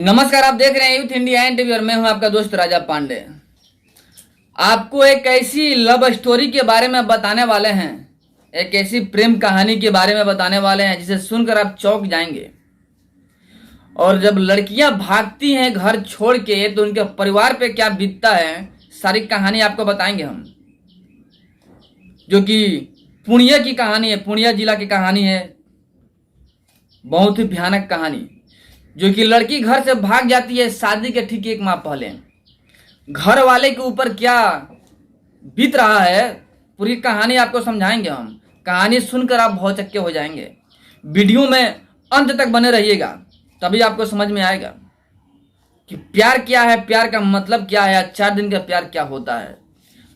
नमस्कार, आप देख रहे हैं यूथ इंडिया एनटीवी और मैं हूं आपका दोस्त राजा पांडे। आपको एक ऐसी लव स्टोरी के बारे में बताने वाले हैं, एक ऐसी प्रेम कहानी के बारे में बताने वाले हैं जिसे सुनकर आप चौंक जाएंगे। और जब लड़कियां भागती हैं घर छोड़ के तो उनके परिवार पे क्या बीतता है, सारी कहानी आपको बताएंगे हम। जो कि पूर्णिया की कहानी है, पूर्णिया जिला की कहानी है। बहुत ही भयानक कहानी, जो कि लड़की घर से भाग जाती है शादी के ठीक एक माह पहले। घर वाले के ऊपर क्या बीत रहा है, पूरी कहानी आपको समझाएंगे हम। कहानी सुनकर आप बहुत चक्के हो जाएंगे। वीडियो में अंत तक बने रहिएगा, तभी आपको समझ में आएगा कि प्यार क्या है, प्यार का मतलब क्या है, 4 दिन का प्यार क्या होता है।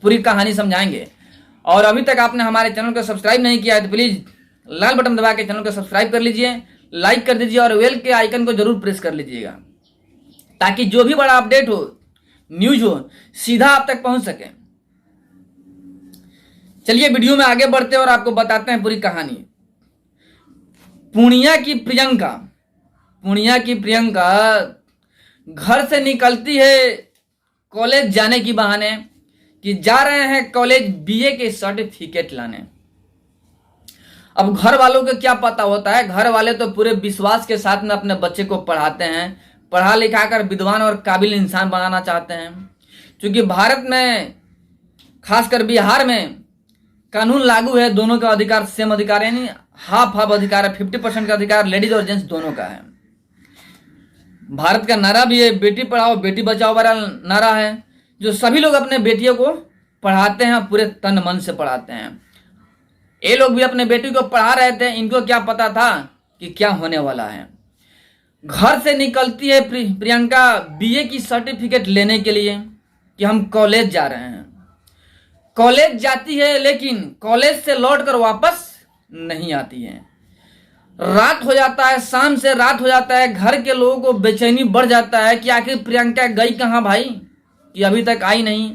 पूरी कहानी समझाएंगे। और अभी तक आपने हमारे चैनल को सब्सक्राइब नहीं किया है तो प्लीज लाल बटन दबा के चैनल को सब्सक्राइब कर लीजिए, लाइक कर दीजिए और बेल के आइकन को जरूर प्रेस कर लीजिएगा, ताकि जो भी बड़ा अपडेट हो, न्यूज हो, सीधा आप तक पहुंच सके। चलिए वीडियो में आगे बढ़ते हैं और आपको बताते हैं पूरी कहानी। पूर्णिया की प्रियंका घर से निकलती है कॉलेज जाने की बहाने कि जा रहे हैं कॉलेज बीए के सर्टिफिकेट लाने। अब घर वालों को क्या पता होता है, घर वाले तो पूरे विश्वास के साथ में अपने बच्चे को पढ़ाते हैं, पढ़ा लिखा कर विद्वान और काबिल इंसान बनाना चाहते हैं। क्योंकि भारत में, खासकर बिहार में कानून लागू है, दोनों का अधिकार सेम अधिकार, यानी हाफ अधिकार है, 50% का अधिकार लेडीज और जेंट्स दोनों का है। भारत का नारा भी है बेटी पढ़ाओ बेटी बचाओ वाला नारा है, जो सभी लोग अपने बेटियों को पढ़ाते हैं, पूरे तन मन से पढ़ाते हैं। ये लोग भी अपने बेटी को पढ़ा रहे थे, इनको क्या पता था कि क्या होने वाला है। घर से निकलती है प्रियंका बीए की सर्टिफिकेट लेने के लिए कि हम कॉलेज जा रहे हैं। कॉलेज जाती है, लेकिन कॉलेज से लौटकर वापस नहीं आती है। रात हो जाता है, शाम से रात हो जाता है। घर के लोगों को बेचैनी बढ़ जाता है कि आखिर प्रियंका गई कहाँ भाई, कि अभी तक आई नहीं।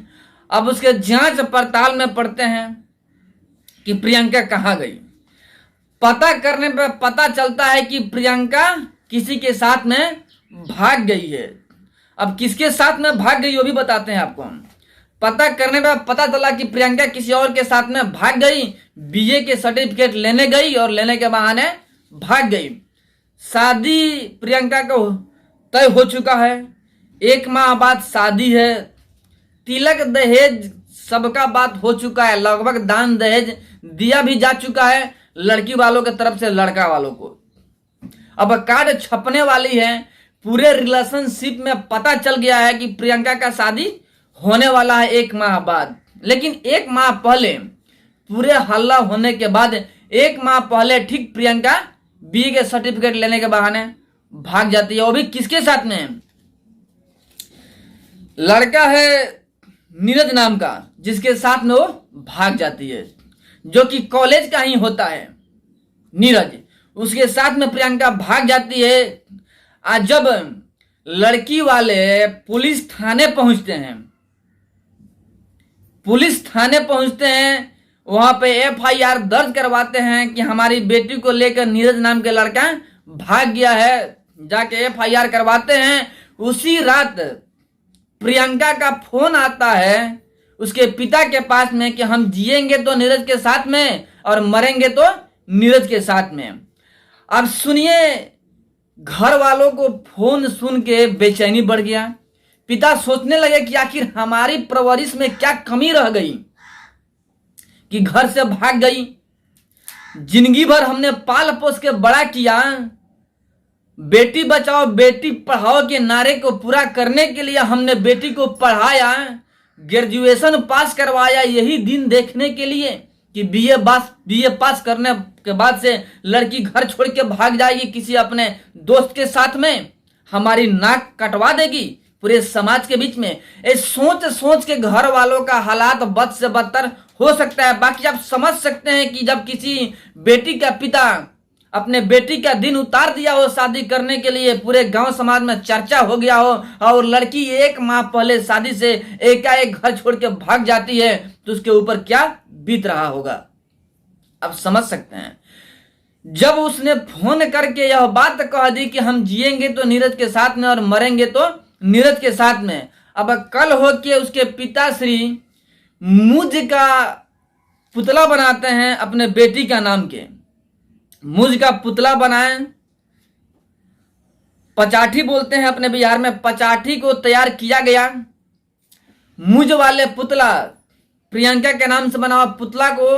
अब उसके जांच पड़ताल में पड़ते हैं कि प्रियंका कहाँ गई। पता करने पर पता चलता है कि प्रियंका किसी के साथ में भाग गई है। अब किसके साथ में भाग गई वो भी बताते हैं आपको हम। पता करने पर पता चला कि प्रियंका किसी और के साथ में भाग गई, बीए के सर्टिफिकेट लेने गई और लेने के बहाने भाग गई। शादी प्रियंका को तय हो चुका है, 1 माह बाद शादी है। तिलक दहेज सबका बात हो चुका है, लगभग दान दहेज दिया भी जा चुका है लड़की वालों की तरफ से लड़का वालों को। अब कार्ड छपने वाली है। पूरे रिलेशनशिप में पता चल गया है कि प्रियंका का शादी होने वाला है 1 माह बाद। लेकिन 1 माह पहले, पूरे हल्ला होने के बाद 1 माह पहले ठीक प्रियंका बीए के सर्टिफिकेट लेने के बहाने भाग जाती है। वो भी किसके साथ में? लड़का है नीरज नाम का, जिसके साथ में वो भाग जाती है, जो कि कॉलेज का ही होता है नीरज। उसके साथ में प्रियंका भाग जाती है। आज जब लड़की वाले पुलिस थाने पहुंचते हैं, वहां पे एफआईआर दर्ज करवाते हैं कि हमारी बेटी को लेकर नीरज नाम के लड़का भाग गया है। जाके एफआईआर करवाते हैं। उसी रात प्रियंका का फोन आता है उसके पिता के पास में कि हम जिएंगे तो नीरज के साथ में और मरेंगे तो नीरज के साथ में। अब सुनिए, घर वालों को फोन सुन के बेचैनी बढ़ गया। पिता सोचने लगे कि आखिर हमारी परवरिश में क्या कमी रह गई कि घर से भाग गई। जिंदगी भर हमने पाल पोस के बड़ा किया, बेटी बचाओ बेटी पढ़ाओ के नारे को पूरा करने के लिए हमने बेटी को पढ़ाया, ग्रेजुएशन पास करवाया, यही दिन देखने के लिए कि बीए पास करने के बाद से लड़की घर छोड़ के भाग जाएगी किसी अपने दोस्त के साथ में, हमारी नाक कटवा देगी पूरे समाज के बीच में। ये सोच के घर वालों का हालात बद से बदतर हो सकता है। बाकी आप समझ सकते हैं कि जब किसी बेटी का पिता अपने बेटी का दिन उतार दिया हो शादी करने के लिए, पूरे गांव समाज में चर्चा हो गया हो, और लड़की 1 माह पहले शादी से एकाएक घर छोड़ के भाग जाती है, तो उसके ऊपर क्या बीत रहा होगा आप समझ सकते हैं। जब उसने फोन करके यह बात कह दी कि हम जिएंगे तो नीरज के साथ में और मरेंगे तो नीरज के साथ में। अब कल हो के उसके पिताश्री मुझ का पुतला बनाते हैं अपने बेटी का नाम के, मुझ का पुतला बनाए, पचाठी बोलते हैं अपने बिहार में, पचाठी को तैयार किया गया। मुझ वाले पुतला प्रियंका के नाम से बना हुआ पुतला को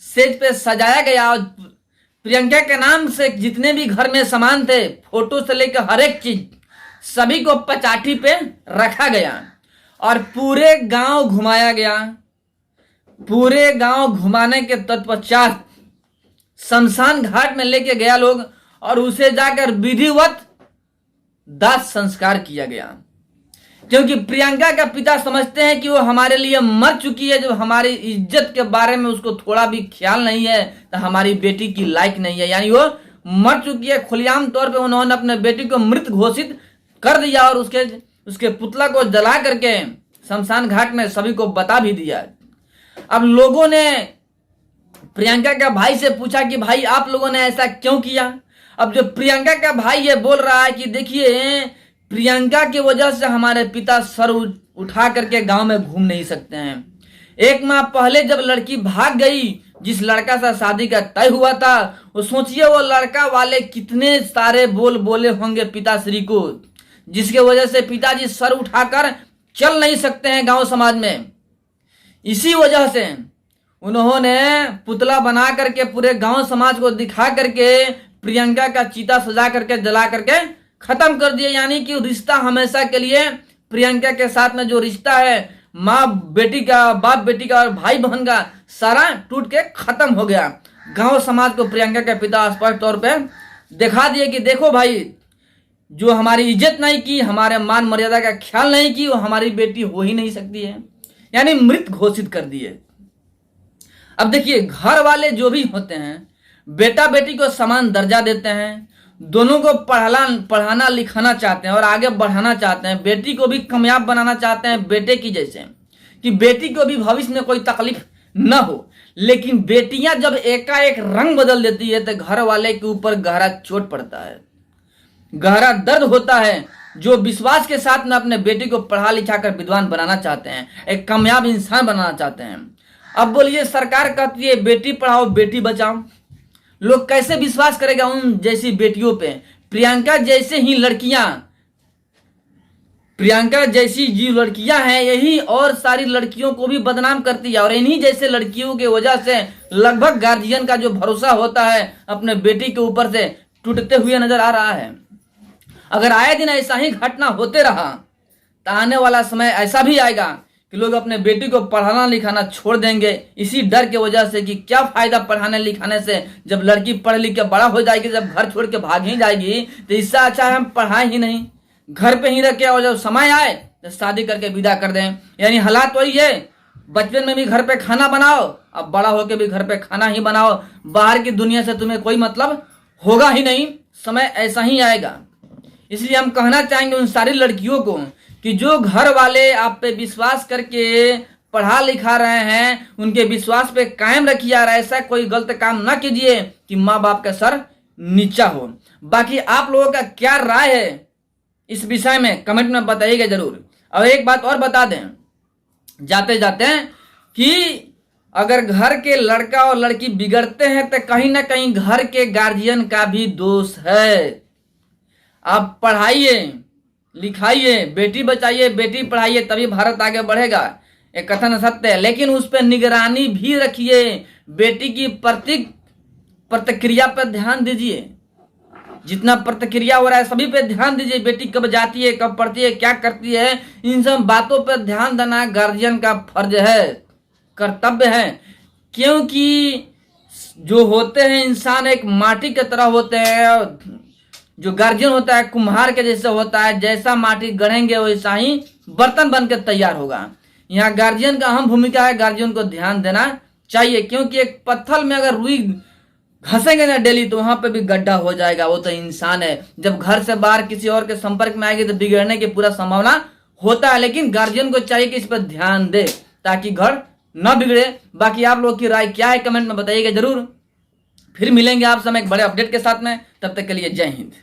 स्टेज पे सजाया गया और प्रियंका के नाम से जितने भी घर में सामान थे, फोटो से लेकर हर एक चीज, सभी को पचाठी पे रखा गया और पूरे गांव घुमाया गया। पूरे गांव घुमाने के तत्पश्चात शमशान घाट में लेके गया लोग और उसे जाकर विधिवत दाह संस्कार किया गया, क्योंकि प्रियंका का पिता समझते हैं कि वो हमारे लिए मर चुकी है। जब हमारी इज्जत के बारे में उसको थोड़ा भी ख्याल नहीं है तो हमारी बेटी की लायक नहीं है, यानी वो मर चुकी है। खुलेआम तौर पे उन्होंने अपने बेटी को मृत घोषित कर दिया और उसके पुतला को जला करके शमशान घाट में सभी को बता भी दिया। अब लोगों ने प्रियंका का भाई से पूछा कि भाई आप लोगों ने ऐसा क्यों किया। अब जो प्रियंका का भाई ये बोल रहा है कि देखिए, प्रियंका की वजह से हमारे पिता सर उठा करके गांव में घूम नहीं सकते हैं। एक माह पहले जब लड़की भाग गई, जिस लड़का से शादी का तय हुआ था, वो सोचिए वो लड़का वाले कितने सारे बोल बोले होंगे पिताश्री को, जिसके वजह से पिताजी सर उठाकर चल नहीं सकते हैं गांव समाज में। इसी वजह से उन्होंने पुतला बना करके पूरे गांव समाज को दिखा करके प्रियंका का चीता सजा करके जला करके खत्म कर दिया। यानी कि रिश्ता हमेशा के लिए प्रियंका के साथ में जो रिश्ता है माँ बेटी का, बाप बेटी का और भाई बहन का, सारा टूट के खत्म हो गया। गांव समाज को प्रियंका के पिता स्पष्ट तौर पे दिखा दिए कि देखो भाई, जो हमारी इज्जत नहीं की, हमारे मान मर्यादा का ख्याल नहीं की, वो हमारी बेटी हो ही नहीं सकती है, यानी मृत घोषित कर दिए। अब देखिए, घर वाले जो भी होते हैं बेटा बेटी को समान दर्जा देते हैं, दोनों को पढ़ाना लिखाना चाहते हैं और आगे बढ़ाना चाहते हैं, बेटी को भी कामयाब बनाना चाहते हैं बेटे की जैसे, कि बेटी को भी भविष्य में कोई तकलीफ न हो। लेकिन बेटियां जब एकाएक रंग बदल देती है तो घर वाले के ऊपर गहरा चोट पड़ता है, गहरा दर्द होता है। जो विश्वास के साथ में अपने बेटी को पढ़ा लिखा कर विद्वान बनाना चाहते हैं, एक कामयाब इंसान बनाना चाहते हैं। अब बोलिए, सरकार कहती है बेटी पढ़ाओ बेटी बचाओ, लोग कैसे विश्वास करेगा उन जैसी बेटियों पे। प्रियंका जैसे ही लड़कियां, प्रियंका जैसी जो लड़कियां हैं, यही और सारी लड़कियों को भी बदनाम करती है और इन्हीं जैसे लड़कियों की वजह से लगभग गार्जियन का जो भरोसा होता है अपने बेटी के ऊपर से टूटते हुए नजर आ रहा है। अगर आए दिन ऐसा ही घटना होते रहा तो आने वाला समय ऐसा भी आएगा कि लोग अपने बेटी को पढ़ाना लिखाना छोड़ देंगे, इसी डर की वजह से कि क्या फायदा पढ़ाने लिखाने से, जब लड़की पढ़ लिख के बड़ा हो जाएगी, जब घर छोड़ के भाग ही जाएगी, तो इससे अच्छा है हम पढ़ाएं ही नहीं, घर पे ही रखे और जब समय आए तो शादी करके विदा कर दें। यानी हालात वही है, बचपन में भी घर पे खाना बनाओ, अब बड़ा होके भी घर पे खाना ही बनाओ, बाहर की दुनिया से तुम्हें कोई मतलब होगा ही नहीं, समय ऐसा ही आएगा। इसलिए हम कहना चाहेंगे उन सारी लड़कियों को कि जो घर वाले आप पे विश्वास करके पढ़ा लिखा रहे हैं, उनके विश्वास पे कायम रखिए और ऐसा कोई गलत काम ना कीजिए कि माँ बाप का सर नीचा हो। बाकी आप लोगों का क्या राय है इस विषय में कमेंट में बताइएगा जरूर। और एक बात और बता दें जाते जाते कि अगर घर के लड़का और लड़की बिगड़ते हैं तो कहीं ना कहीं घर के गार्जियन का भी दोष है। आप पढ़ाइए लिखाइए, बेटी बचाइए बेटी पढ़ाइए, तभी भारत आगे बढ़ेगा, एक कथन सत्य है। लेकिन उस पर निगरानी भी रखिए, बेटी की प्रतिक्रिया पर ध्यान दीजिए, जितना प्रतिक्रिया हो रहा है सभी पे ध्यान दीजिए। बेटी कब जाती है, कब पढ़ती है, क्या करती है, इन सब बातों पर ध्यान देना गार्जियन का फर्ज है, कर्तव्य है। क्योंकि जो होते हैं इंसान एक माटी की तरह होते हैं, जो गार्जियन होता है कुम्हार के जैसे होता है, जैसा माटी गढ़ेंगे वैसा ही बर्तन बनकर तैयार होगा। यहाँ गार्जियन का अहम भूमिका है, गार्जियन को ध्यान देना चाहिए, क्योंकि एक पत्थर में अगर रुई घसेंगे ना डेली तो वहां पे भी गड्ढा हो जाएगा, वो तो इंसान है। जब घर से बाहर किसी और के संपर्क में आएगी तो बिगड़ने की पूरा संभावना होता है। लेकिन गार्जियन को चाहिए कि इस पर ध्यान दे ताकि घर न बिगड़े। बाकी आप लोग की राय क्या है कमेंट में बताइएगा जरूर। फिर मिलेंगे आप समय एक बड़े अपडेट के साथ में, तब तक के लिए जय हिंद।